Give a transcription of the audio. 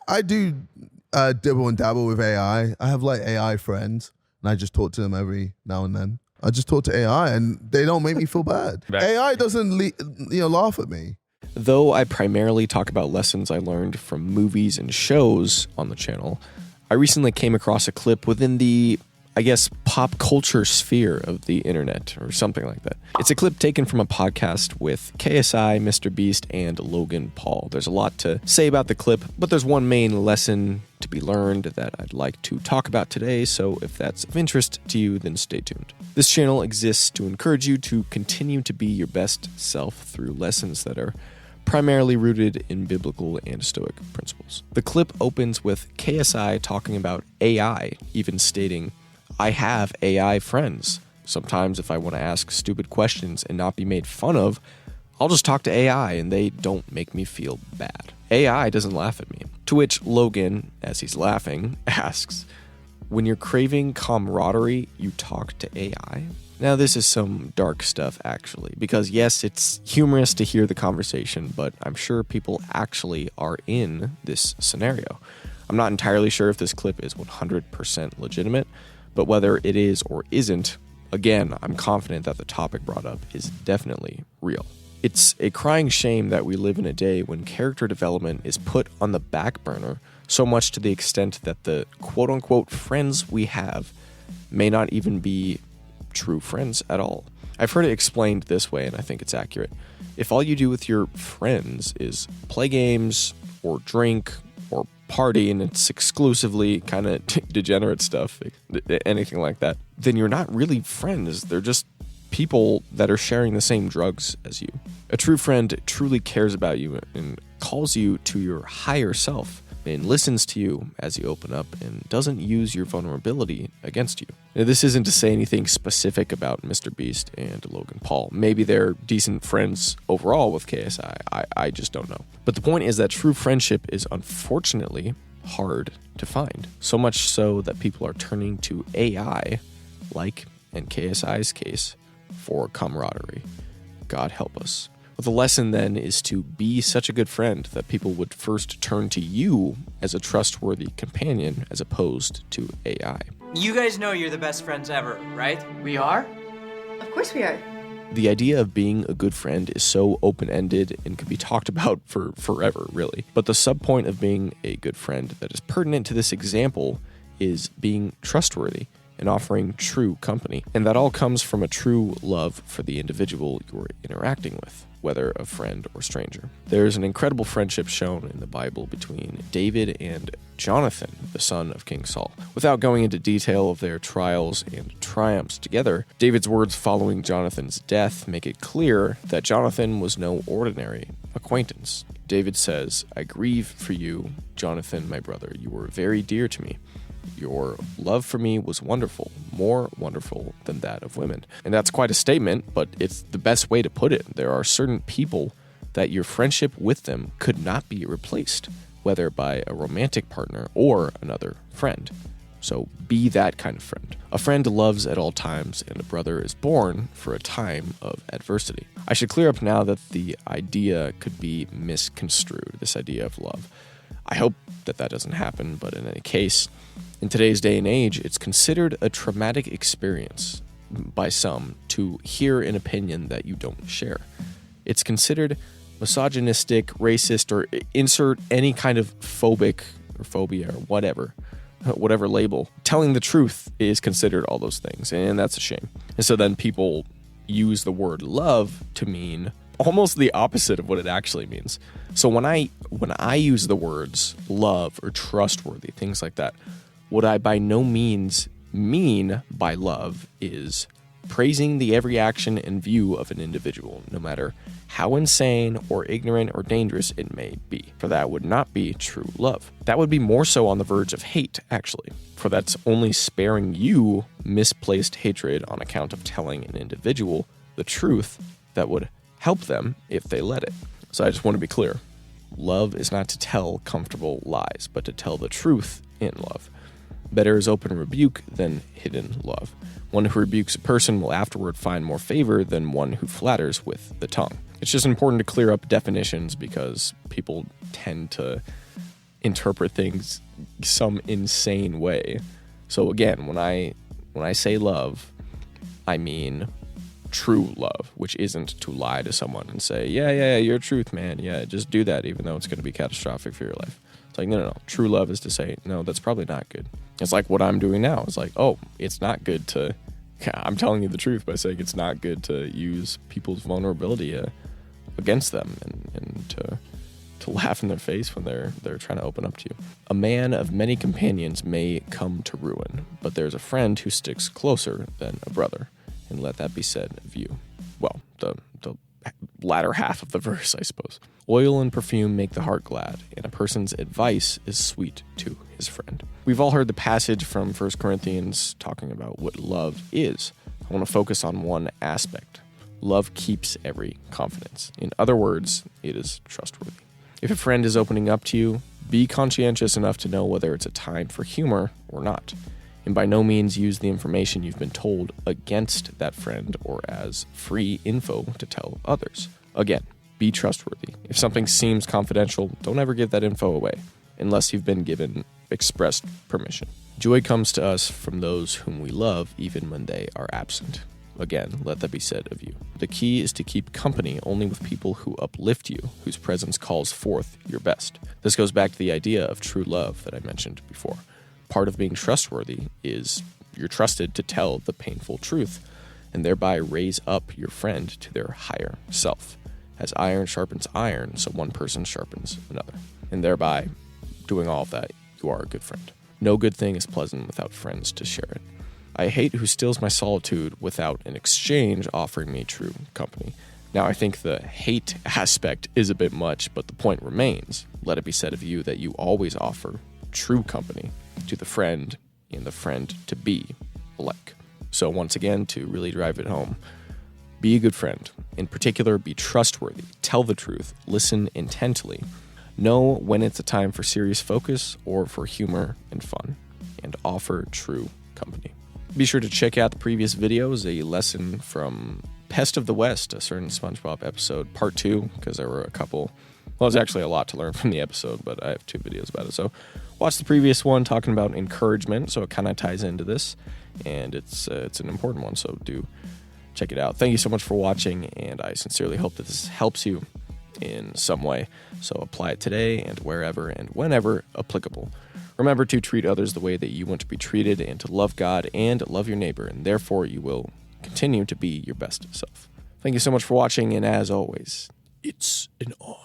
I do dibble and dabble with AI. I have like AI friends, and I just talk to them every now and then. I just talk to AI, and they don't make me feel bad. AI doesn't, laugh at me. Though I primarily talk about lessons I learned from movies and shows on the channel, I recently came across a clip within the, pop culture sphere of the internet or something like that. It's a clip taken from a podcast with KSI, Mr. Beast, and Logan Paul. There's a lot to say about the clip, but there's one main lesson to be learned that I'd like to talk about today, so if that's of interest to you, then stay tuned. This channel exists to encourage you to continue to be your best self through lessons that are primarily rooted in biblical and Stoic principles. The clip opens with KSI talking about AI, even stating, "I have AI friends. Sometimes if I want to ask stupid questions and not be made fun of, I'll just talk to AI and they don't make me feel bad. AI doesn't laugh at me." To which Logan, as he's laughing, asks, "When you're craving camaraderie, you talk to AI?" Now, this is some dark stuff, actually, because yes, it's humorous to hear the conversation, but I'm sure people actually are in this scenario. I'm not entirely sure if this clip is 100% legitimate, but whether it is or isn't, again, I'm confident that the topic brought up is definitely real. It's a crying shame that we live in a day when character development is put on the back burner, so much to the extent that the quote-unquote friends we have may not even be true friends at all. I've heard it explained this way, and I think it's accurate. If all you do with your friends is play games or drink or party, and it's exclusively kind of degenerate stuff, anything like that, then you're not really friends. They're just people that are sharing the same drugs as you. A true friend truly cares about you and calls you to your higher self and listens to you as you open up and doesn't use your vulnerability against you. Now, this isn't to say anything specific about Mr. Beast and Logan Paul. Maybe they're decent friends overall with KSI. I just don't know. But the point is that true friendship is unfortunately hard to find. So much so that people are turning to AI, like in KSI's case, for camaraderie. God help us. But the lesson then is to be such a good friend that people would first turn to you as a trustworthy companion as opposed to AI. You guys know you're the best friends ever, right? We are? Of course we are. The idea of being a good friend is so open-ended and can be talked about for forever, really. But the subpoint of being a good friend that is pertinent to this example is being trustworthy and offering true company. And that all comes from a true love for the individual you're interacting with, whether a friend or stranger. There's an incredible friendship shown in the Bible between David and Jonathan, the son of King Saul. Without going into detail of their trials and triumphs together, David's words following Jonathan's death make it clear that Jonathan was no ordinary acquaintance. David says, "I grieve for you, Jonathan, my brother. You were very dear to me. Your love for me was wonderful, more wonderful than that of women." And that's quite a statement, but it's the best way to put it. There are certain people that your friendship with them could not be replaced, whether by a romantic partner or another friend. So be that kind of friend. A friend loves at all times, and a brother is born for a time of adversity. I should clear up now that the idea could be misconstrued, this idea of love. I hope that doesn't happen, but in any case, in today's day and age, it's considered a traumatic experience by some to hear an opinion that you don't share. It's considered misogynistic, racist, or insert any kind of phobic or phobia or whatever label. Telling the truth is considered all those things, and that's a shame. And so then people use the word love to mean almost the opposite of what it actually means. So when I use the words love or trustworthy, things like that, what I by no means mean by love is praising the every action and view of an individual, no matter how insane or ignorant or dangerous it may be. For that would not be true love. That would be more so on the verge of hate, actually. For that's only sparing you misplaced hatred on account of telling an individual the truth that would help them if they let it. So I just want to be clear. Love is not to tell comfortable lies, but to tell the truth in love. Better is open rebuke than hidden love. One who rebukes a person will afterward find more favor than one who flatters with the tongue. It's just important to clear up definitions because people tend to interpret things some insane way. So again, when I say love, I mean true love, which isn't to lie to someone and say, yeah, you're truth, man. Yeah, just do that, even though it's going to be catastrophic for your life. It's like, no. True love is to say, no, that's probably not good. It's like what I'm doing now. It's like, oh, it's not good to, I'm telling you the truth by saying it's not good to use people's vulnerability against them and to laugh in their face when they're trying to open up to you. A man of many companions may come to ruin, but there's a friend who sticks closer than a brother. And let that be said of you. Well, the latter half of the verse, I suppose. Oil and perfume make the heart glad, and a person's advice is sweet to his friend. We've all heard the passage from 1 Corinthians talking about what love is. I want to focus on one aspect. Love keeps every confidence. In other words, it is trustworthy. If a friend is opening up to you, be conscientious enough to know whether it's a time for humor or not. And by no means use the information you've been told against that friend or as free info to tell others. Again, be trustworthy. If something seems confidential, don't ever give that info away, unless you've been given expressed permission. Joy comes to us from those whom we love, even when they are absent. Again, let that be said of you. The key is to keep company only with people who uplift you, whose presence calls forth your best. This goes back to the idea of true love that I mentioned before. Part of being trustworthy is you're trusted to tell the painful truth and thereby raise up your friend to their higher self. As iron sharpens iron, so one person sharpens another. And thereby, doing all of that, you are a good friend. No good thing is pleasant without friends to share it. I hate who steals my solitude without in exchange offering me true company. Now, I think the hate aspect is a bit much, but the point remains. Let it be said of you that you always offer true company to the friend and the friend to be alike. So once again, to really drive it home, be a good friend. In particular, be trustworthy, tell the truth, listen intently, know when it's a time for serious focus or for humor and fun, and offer true company. Be sure to check out the previous videos, a lesson from Pest of the West, a certain SpongeBob episode, part 2, because there were a couple. Well, there's actually a lot to learn from the episode, but I have 2 videos about it. So watch the previous one talking about encouragement, so it kind of ties into this, and it's an important one, so do check it out. Thank you so much for watching, and I sincerely hope that this helps you in some way. So apply it today and wherever and whenever applicable. Remember to treat others the way that you want to be treated and to love God and love your neighbor, and therefore you will continue to be your best self. Thank you so much for watching, and as always, it's an honor.